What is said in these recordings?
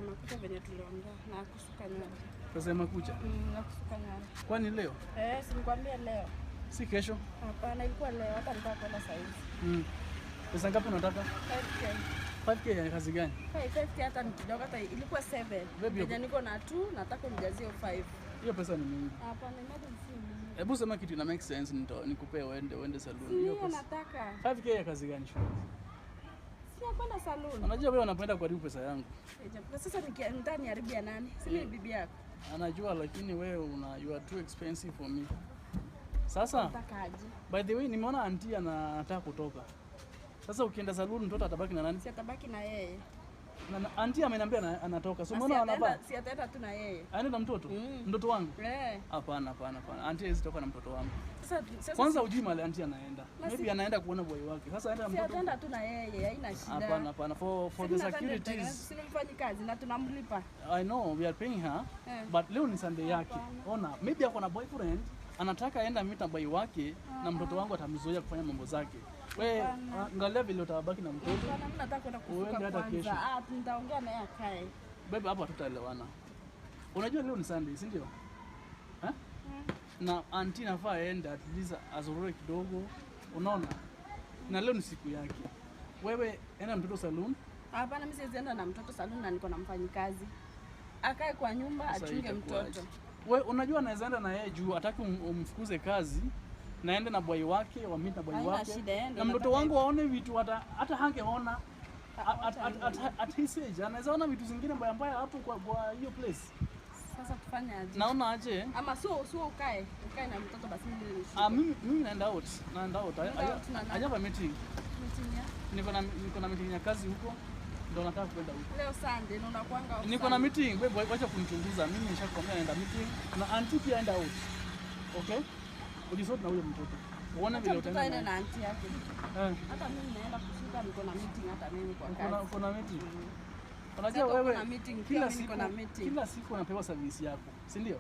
makucha venye tuliongea na kusuka nywele. Pesa ya makucha? Na kusuka nywele. Kwani leo? Si nikwambia leo. Si kesho? Hapana, ilikuwa leo, hata nitaka kwenda saa hizi. Pesa ngapi unataka? 5K. 5K ya kazi gani? 5K hata ni kidogo, hata ilikuwa 7. Venye niko na 2, nataka nijazie 5. Hiyo pesa ni mingi. Hapana, imagine si mingi. Hebu sema kitu ina make sense nikupee uende saluni. Hiyo pesa. Nataka. 5K ya kazi gani shule? Si kwenda saluni. Unajua wewe unapenda kuharibu pesa yangu. Sasa ndani haribia nani? Si mimi bibi yako. Anajua lakini wewe you are too expensive for me. Sasa natakaje? By the way nimeona auntie anataka kutoka. Sasa ukienda saluni mtoto atabaki na nani? Si atabaki na yeye. Na auntie ameniambia anatoka. So umeona anabaki. Si ataenda tu na yeye. Aende na mtoto? Mtoto wangu? Hapana. Auntie hawezi toka na mtoto wangu. Sasa kwanza ujui mali auntie anaenda. Maybe anaenda kuona boy wake. Sasa aenda na mtoto. Si ataenda tu na yeye, haina shida. Hapana. For the securities. Si mfanyi kazi na tunamlipa. I know we are paying her. But leo ni Sunday yake. Ona, maybe ako na boyfriend. Anataka aenda meet na boy wake na mtoto wangu atamzoea kufanya mambo zake. Wewe angalia vile utabaki na mtoto. Mimi nataka kwenda kufuka kwanza. Nitaongea naye akae. Bebe hapo hatutaelewana. Unajua leo ni Sunday, si ndio? Na auntie nafaa aende at least azurure kidogo. Unaona? Na leo ni siku yake. Wewe enda mtoto salon? Hapana, mimi siwezi enda na mtoto salon na niko na mfanyikazi. Akae kwa nyumba achunge mtoto. Wewe unajua anaweza enda na yeye juu hataki umfukuze kazi. Naende na boy wake, wa meet na boy wake. Na mtoto wangu waone vitu hata hangeona at his age. Anaweza ona vitu zingine mbaya hapo kwa hiyo place. Sasa tufanye aje? Naona aje? Ama sio ukae na mtoto basi mimi. Mimi naenda out. I have a meeting. Niko na meeting ya kazi huko. Ndio nataka kwenda huko. Leo Sunday na unakuanga out. Niko na meeting. Wewe wacha kunichunguza. Mimi nishakwambia naenda meeting na auntie pia enda out. Okay? Ujisort na huyo mtoto. Uone vile utaenda na auntie yake. Hata mimi naenda kushika, niko na meeting hata mimi kwa kazi. Kuna meeting. Unajua wewe kila siku unapewa service yako, si ndio?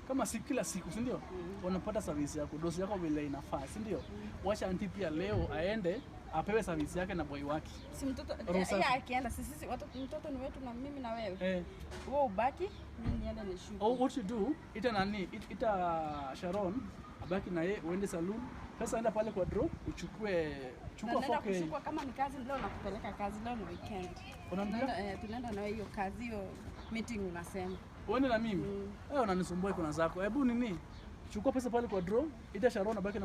Kama si kila siku, si ndio? Unapata service yako, dosi yako vile inafaa, si ndio? Wacha auntie pia leo aende apewe service yake na boy wake. Si mtoto yeye akienda sisi watoto mtoto ni wetu na mimi na wewe. Wewe ubaki, mimi niende nishuke. What you do, ita Sharon abaki na yeye uende salon. Sasa enda pale kwa draw chukua 4K. Kama ni kazi leo nakupeleka kazi, leo ni weekend. Tunaenda na hiyo kazi, hiyo meeting unasema. Uende na mimi? Unanisumbua iko na zako. Hebu chukua pesa pale kwa draw, ita Sharon abaki na